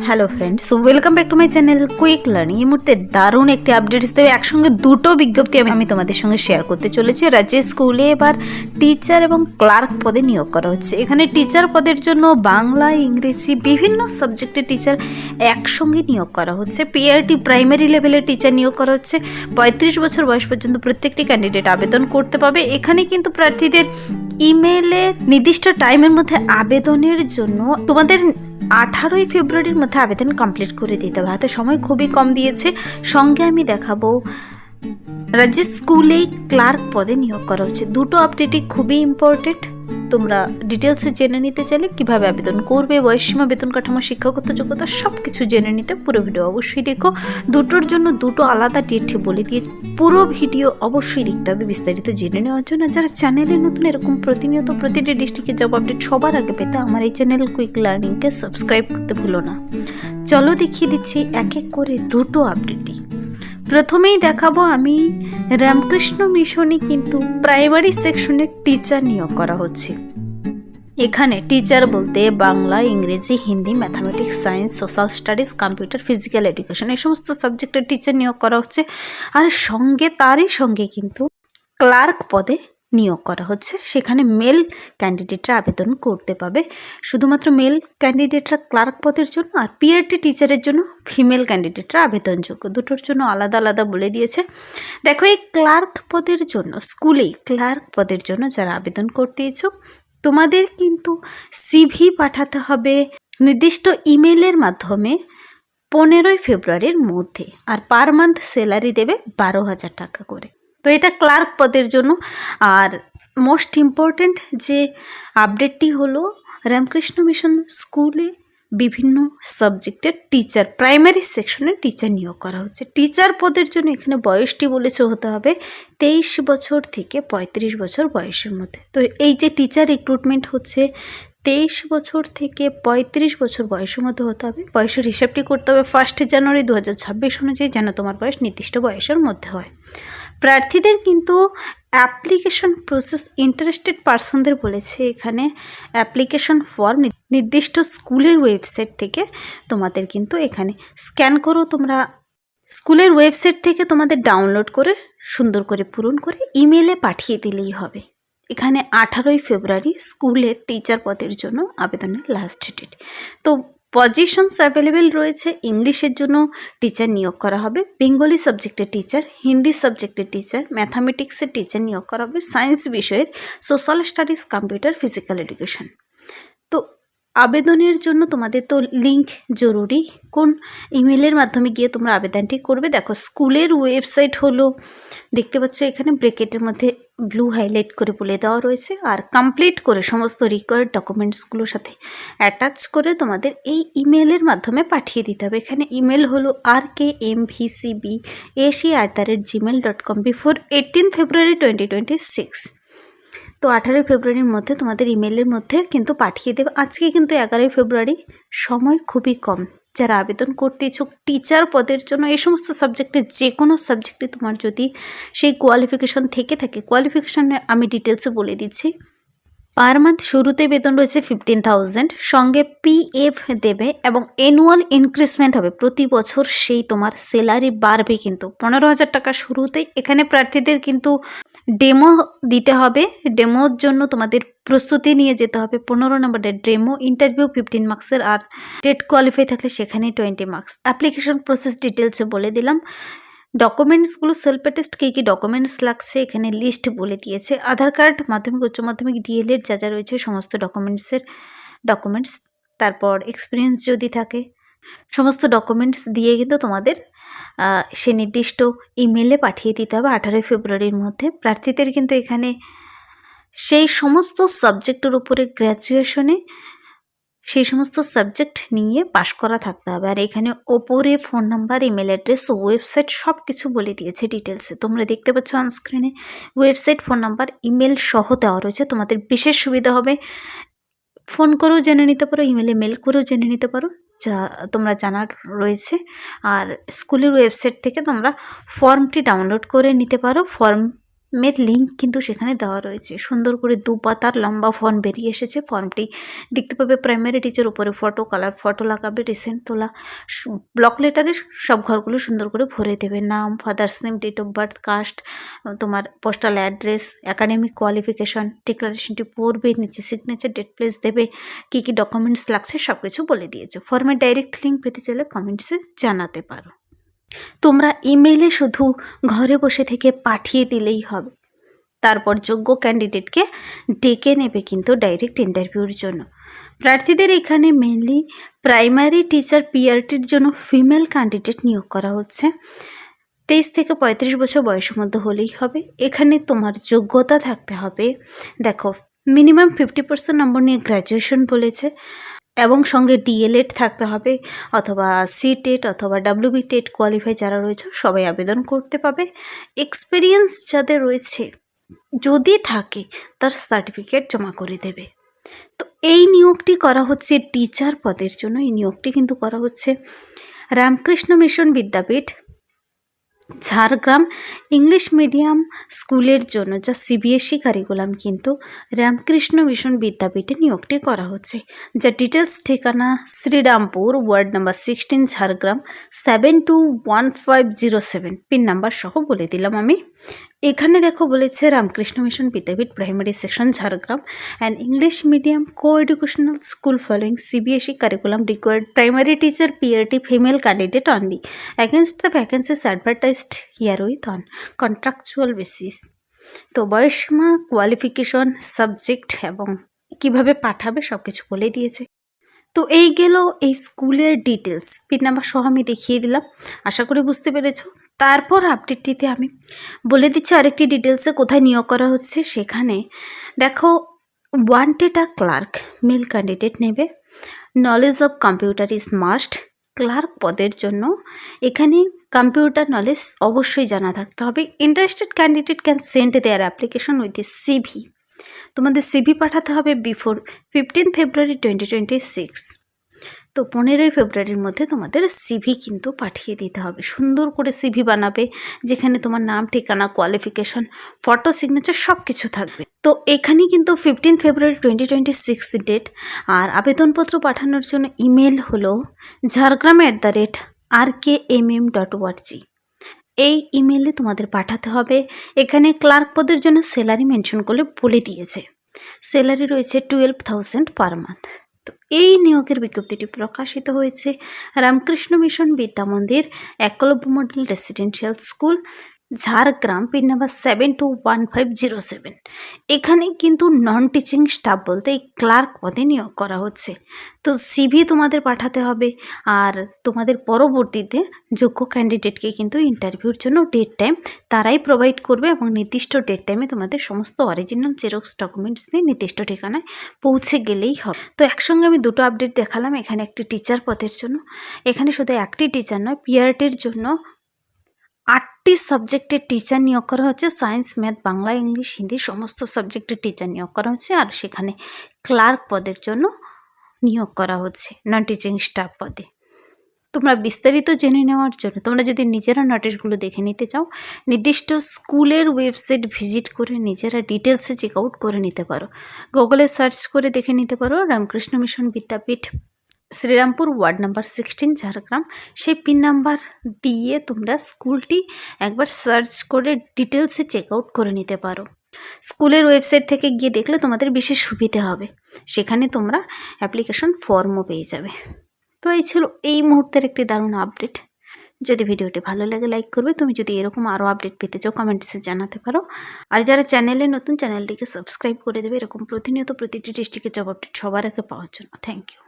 Hello friends, welcome back to my channel quick learning. এই মুহূর্তে দারুণ একটি আপডেট দেবে, একসঙ্গে দুটো বিজ্ঞপ্তি আমি তোমাদের সঙ্গে শেয়ার করতে চলেছি। রাজ্যের স্কুলে এবার টিচার এবং ক্লার্ক পদে নিয়োগ করা হচ্ছে। এখানে টিচার পদের জন্য বাংলা, ইংরেজি বিভিন্ন সাবজেক্টের টিচার একসঙ্গে নিয়োগ করা হচ্ছে। পিআরটি প্রাইমারি লেভেলের টিচার নিয়োগ করা হচ্ছে। 35 বছর বয়স পর্যন্ত প্রত্যেকটি ক্যান্ডিডেট আবেদন করতে পারবে। এখানে কিন্তু প্রার্থীদের ইমেলে নির্দিষ্ট টাইমের মধ্যে আবেদনের জন্য তোমাদের 18ই ফেব্রুয়ারির মধ্যে আবেদন কমপ্লিট করে দিতে হবে। হাতে সময় খুবই কম দিয়েছে। সঙ্গে আমি দেখাবো রাজ্যের স্কুলে ক্লার্ক পদে নিয়োগ করা হচ্ছে। দুটো আপডেটই খুবই ইম্পর্টেন্ট। তোমরা ডিটেলসে জেনে নিতে চাইলে কীভাবে আবেদন করবে, বয়সসীমা, বেতন কাঠামো, শিক্ষাগত যোগ্যতা সব কিছু জেনে নিতে পুরো ভিডিও অবশ্যই দেখো। দুটোর জন্য দুটো আলাদা ডেট বলে দিয়েছি। পুরো ভিডিও অবশ্যই দেখতে হবে বিস্তারিত জেনে নেওয়ার জন্য। যারা চ্যানেলে নতুন এরকম প্রতিনিয়ত প্রতিটি ডিস্ট্রিক্টের জব আপডেট সবার আগে পেতে আমার এই চ্যানেল কুইক লার্নিংকে সাবস্ক্রাইব করতে ভুলো না। চলো দেখিয়ে দিচ্ছি এক এক করে দুটো আপডেটই। প্রথমেই দেখাবো আমি রামকৃষ্ণ মিশনে কিন্তু প্রাইমারি সেকশনের টিচার নিয়োগ করা হচ্ছে। এখানে টিচার বলতে বাংলা, ইংরেজি, Hindi, mathematics, science, social studies, computer, physical education এই সমস্ত সাবজেক্টের টিচার নিয়োগ করা হচ্ছে। আর তারই সঙ্গে কিন্তু ক্লার্ক পদে নিয়োগ করা হচ্ছে। সেখানে মেল ক্যান্ডিডেটরা আবেদন করতে পাবে। শুধুমাত্র মেল ক্যান্ডিডেটরা ক্লার্ক পদের জন্য, আর পিআরটি টিচারের জন্য ফিমেল ক্যান্ডিডেটরা আবেদনযোগ্য। দুটোর জন্য আলাদা আলাদা বলে দিয়েছে। দেখো, এই ক্লার্ক পদের জন্য, স্কুলেই ক্লার্ক পদের জন্য যারা আবেদন করতে ইচ্ছুক, তোমাদের কিন্তু সিভি পাঠাতে হবে নির্দিষ্ট ইমেলের মাধ্যমে 15ই ফেব্রুয়ারির মধ্যে। আর পার মান্থ স্যালারি দেবে 12,000 টাকা করে। তো এটা ক্লার্ক পদের জন্য। আর মোস্ট ইম্পর্ট্যান্ট যে আপডেটটি হলো রামকৃষ্ণ মিশন স্কুলে বিভিন্ন সাবজেক্টের টিচার, প্রাইমারি সেকশনের টিচার নিয়োগ করা হচ্ছে। টিচার পদের জন্য এখানে বয়সটি বলেছে হতে হবে 23 বছর থেকে 35 বছর বয়সের মধ্যে। তো এই যে টিচার রিক্রুটমেন্ট হচ্ছে 23 বছর থেকে 35 বছর বয়সের মধ্যে হতে হবে। বয়সের হিসাবটি করতে হবে 1 জানুয়ারি 2026 অনুযায়ী, যেন তোমার বয়স নির্দিষ্ট বয়সের মধ্যে হয়। প্রার্থীদের কিন্তু অ্যাপ্লিকেশন প্রসেস ইন্টারেস্টেড পার্সনদের বলেছে এখানে অ্যাপ্লিকেশন ফর্ম নির্দিষ্ট স্কুলের ওয়েবসাইট থেকে তোমাদের কিন্তু এখানে স্ক্যান করো, তোমরা স্কুলের ওয়েবসাইট থেকে তোমাদের ডাউনলোড করে সুন্দর করে পূরণ করে ইমেলে পাঠিয়ে দিলেই হবে। এখানে 18ই ফেব্রুয়ারি স্কুলের টিচার পদের জন্য আবেদনের লাস্ট ডেট। তো পজিশনস অ্যাভেলেবেল রয়েছে। ইংলিশের জন্য টিচার নিয়োগ করা হবে, বেঙ্গলি সাবজেক্টের টিচার, হিন্দি সাবজেক্টের টিচার, ম্যাথামেটিক্সের টিচার নিয়োগ করা হবে, সায়েন্স বিষয়ের, social studies, computer, physical education. তো আবেদনের জন্য তোমাদের তো লিঙ্ক জরুরি। কোন ইমেলের মাধ্যমে গিয়ে তোমরা আবেদনটি করবে? দেখো, স্কুলের ওয়েবসাইট হলো, দেখতে পাচ্ছ এখানে ব্রেকেটের মধ্যে ব্লু হাইলাইট করে বলে দেওয়া রয়েছে। আর কমপ্লিট করে সমস্ত রিকোয়ার্ড ডকুমেন্টসগুলোর সাথে অ্যাটাচ করে তোমাদের এই ইমেলের মাধ্যমে পাঠিয়ে দিতে হবে। এখানে ইমেল হলো rkmvcbac@gmail.com বিফোর 18 ফেব্রুয়ারি 2026। তো 18 ফেব্রুয়ারির মধ্যে তোমাদের ইমেলের মধ্যে কিন্তু পাঠিয়ে দেবে। আজকে কিন্তু 11 ফেব্রুয়ারি, সময় খুবই কম। যারা আবেদন করতে ইচ্ছুক টিচার পদের জন্য, এই সমস্ত সাবজেক্টে যে কোনো সাবজেক্টে তোমার যদি সেই কোয়ালিফিকেশন থেকে থাকে, কোয়ালিফিকেশনে আমি ডিটেলসে বলে দিচ্ছি। পার মান্থ শুরুতে বেতন রয়েছে 15,000, সঙ্গে পিএফ দেবে এবং অ্যানুয়াল ইনক্রিজমেন্ট হবে প্রতি বছর। সেই তোমার স্যালারি বাড়বে কিন্তু 15,000 টাকা শুরুতেই। এখানে প্রার্থীদের কিন্তু ডেমো দিতে হবে। ডেমোর জন্য তোমাদের প্রস্তুতি নিয়ে যেতে হবে। 15 নম্বরের ডেমো, ইন্টারভিউ 15 মার্কসের, আর টেট কোয়ালিফাই থাকলে সেখানে 20 মার্কস। অ্যাপ্লিকেশন প্রসেস ডিটেলসে বলে দিলাম। ডকুমেন্টসগুলো সেলফ অ্যাটেস্ট কী কী ডকুমেন্টস লাগছে এখানে লিস্ট বলে দিয়েছে। আধার কার্ড, মাধ্যমিক, উচ্চ মাধ্যমিক, ডিএলএড যা যা রয়েছে সমস্ত ডকুমেন্টস, তারপর এক্সপিরিয়েন্স যদি থাকে সমস্ত ডকুমেন্টস দিয়ে কিন্তু তোমাদের সে নির্দিষ্ট ইমেলে পাঠিয়ে দিতে হবে 18 ফেব্রুয়ারির মধ্যে। প্রার্থীদের কিন্তু এখানে সেই সমস্ত সাবজেক্টের উপরে গ্র্যাজুয়েশনে সেই সমস্ত সাবজেক্ট নিয়ে পাশ করা থাকতে হবে। আর এখানে ওপরে phone number, email address, website সব কিছু বলে দিয়েছে ডিটেলসে। তোমরা দেখতে পাচ্ছ অনস্ক্রিনে ওয়েবসাইট, ফোন নাম্বার, ইমেল সহ দেওয়া রয়েছে। তোমাদের বিশেষ সুবিধা হবে, ফোন করেও জেনে নিতে পারো, ইমেলে মেল করেও জেনে নিতে পারো, যা তোমরা জানার রয়েছে। আর স্কুলের ওয়েবসাইট থেকে তোমরা ফর্মটি ডাউনলোড করে নিতে পারো। ফর্ম মের লিঙ্ক কিন্তু সেখানে দেওয়া রয়েছে। সুন্দর করে 2 পাতার লম্বা ফর্ম বেরিয়ে এসেছে। ফর্মটি দেখতে পাবে প্রাইমারি টিচার, উপরে ফটো, কালার ফটো লাগাবে, রিসেন্ট তোলা, ব্লক লেটারের সব ঘরগুলো সুন্দর করে ভরে দেবে। নাম, father's name, date of birth, caste, তোমার পোস্টাল অ্যাড্রেস, একাডেমিক কোয়ালিফিকেশন, ডিক্লারেশনটি পড়বে, নিচে সিগনেচার, ডেট প্লেস দেবে, কী কী ডকুমেন্টস লাগছে সব কিছু বলে দিয়েছে। ফর্মের ডাইরেক্ট লিঙ্ক পেতে চাইলে কমেন্টসে জানাতে পারো। তোমরা ইমেইলে শুধু ঘরে বসে থেকে পাঠিয়ে দিলেই হবে, তারপর যোগ্য ক্যান্ডিডেটকে ডেকে নেবে কিন্তু ডাইরেক্ট ইন্টারভিউর জন্য। প্রার্থীদের এখানে মেনলি প্রাইমারি টিচার পিআরটির জন্য ফিমেল ক্যান্ডিডেট নিয়োগ করা হচ্ছে। 23 থেকে 35 বছর বয়সের মধ্যে হলেই হবে। এখানে তোমার যোগ্যতা থাকতে হবে, দেখো মিনিমাম 50% নম্বর নিয়ে গ্র্যাজুয়েশন বলেছে, এবং সঙ্গে ডিএলএড থাকতে হবে, অথবা সিটেট অথবা ডাব্লিউবি টেট কোয়ালিফাই যারা রয়েছে সবাই আবেদন করতে পাবে। এক্সপিরিয়েন্স যাদের রয়েছে যদি থাকে তার সার্টিফিকেট জমা করে দেবে। তো এই নিয়োগটি করা হচ্ছে টিচার পদের জন্য। এই নিয়োগটি কিন্তু করা হচ্ছে রামকৃষ্ণ মিশন বিদ্যাপীঠ ঝাড়গ্রাম ইংলিশ মিডিয়াম স্কুলের জন্য, যা সিবিএসই কারিকুলাম, কিন্তু রামকৃষ্ণ মিশন বিদ্যাপীঠে নিয়োগটি করা হচ্ছে। যা ডিটেলস ঠিকানা Shrirampur, ward number 16, Jhargram 721507, pin number সহ বলে দিলাম আমি। এখানে দেখো বলেছে Ramakrishna mission Vidyapith primary section Jhargram and English medium coeducational school following CBSE curriculum required primary teacher PRT female candidate only against the vacancies advertised herewith on contractual basis। তো বয়সীমা, qualification, subject এবং কিভাবে পাঠাবে সব কিছু বলে দিয়েছে। তো এই গেল এই স্কুলের ডিটেলস, পিন নাম্বার সহ আমি দেখিয়ে দিলাম, আশা করি বুঝতে পেরেছো। তারপর আপডেটটিতে আমি বলে দিচ্ছি আরেকটি ডিটেলসে কোথায় নিয়োগ করা হচ্ছে। সেখানে দেখো wanted a clerk, male candidate নেবে, knowledge of computer is must. Clerk পদের জন্য এখানে কম্পিউটার নলেজ অবশ্যই জানা থাকতে হবে। Interested candidate can send their application with a CV. তোমাদের সিভি পাঠাতে হবে বিফোর 15 ফেব্রুয়ারি 2026। তো 15ই ফেব্রুয়ারির মধ্যে তোমাদের সিভি কিন্তু পাঠিয়ে দিতে হবে। সুন্দর করে সিভি বানাবে, যেখানে তোমার নাম, ঠিকানা, কোয়ালিফিকেশন, ফটো, সিগনেচার সব কিছু থাকবে। তো এখানে কিন্তু 15 ফেব্রুয়ারি 2026 ডেট। আর আবেদনপত্র পাঠানোর জন্য ইমেল হলো jhargram@rkmm.org। এই ইমেলে তোমাদের পাঠাতে হবে। এখানে ক্লার্ক পদের জন্য স্যালারি মেনশন করে বলে দিয়েছে, স্যালারি রয়েছে 12,000 পার মান্থ। তো এই নিয়োগের বিজ্ঞপ্তিটি প্রকাশিত হয়েছে Ramakrishna mission Vidya Mandir Eklavya model residential school Jhargram, pin number 721507। এখানে কিন্তু নন টিচিং স্টাফ বলতে এই ক্লার্ক পদে নিয়োগ করা হচ্ছে। তো সিভি তোমাদের পাঠাতে হবে, আর তোমাদের পরবর্তীতে যোগ্য ক্যান্ডিডেটকে কিন্তু ইন্টারভিউর জন্য ডেট টাইম তারাই প্রোভাইড করবে, এবং নির্দিষ্ট ডেট টাইমে তোমাদের সমস্ত অরিজিনাল জেরক্স ডকুমেন্টস নিয়ে নির্দিষ্ট ঠিকানায় পৌঁছে গেলেই হবে। তো একসঙ্গে আমি দুটো আপডেট দেখালাম। এখানে একটি টিচার পদের জন্য, এখানে শুধু একটি টিচার নয়, পিআরটির জন্য 8টি সাবজেক্টের টিচার নিয়োগ করা হচ্ছে। Science, math, Bangla, English, Hindi সমস্ত সাবজেক্টের টিচার নিয়োগ করা হচ্ছে। আর সেখানে ক্লার্ক পদের জন্য নিয়োগ করা হচ্ছে নন টিচিং স্টাফ পদে। তোমরা বিস্তারিত জেনে নেওয়ার জন্য তোমরা যদি নিজেরা নোটিশগুলো দেখে নিতে চাও, নির্দিষ্ট স্কুলের ওয়েবসাইট ভিজিট করে নিজেরা ডিটেলসে চেক আউট করে নিতে পারো। গুগলে সার্চ করে দেখে নিতে পারো রামকৃষ্ণ মিশন বিদ্যাপীঠ শ্রীরামপুর, ওয়ার্ড নাম্বার 16, ঝাড়গ্রাম। সেই পিন নাম্বার দিয়ে তোমরা স্কুলটি একবার সার্চ করে ডিটেলসে চেক আউট করে নিতে পারো। স্কুলের ওয়েবসাইট থেকে গিয়ে দেখলে তোমাদের বিশেষ সুবিধা হবে, সেখানে তোমরা অ্যাপ্লিকেশন ফর্মও পেয়ে যাবে। তো এই ছিল এই মুহূর্তের একটি দারুণ আপডেট। যদি ভিডিওটি ভালো লাগে লাইক করবে। তুমি যদি এরকম আরও আপডেট পেতে চাও কমেন্টসে জানাতে পারো। আর যারা চ্যানেলে নতুন, চ্যানেলটিকে সাবস্ক্রাইব করে দেবে এরকম প্রতিনিয়ত প্রতিটি ডিস্ট্রিক্টের জব আপডেট সবার আগে পাওয়ার জন্য। Thank you.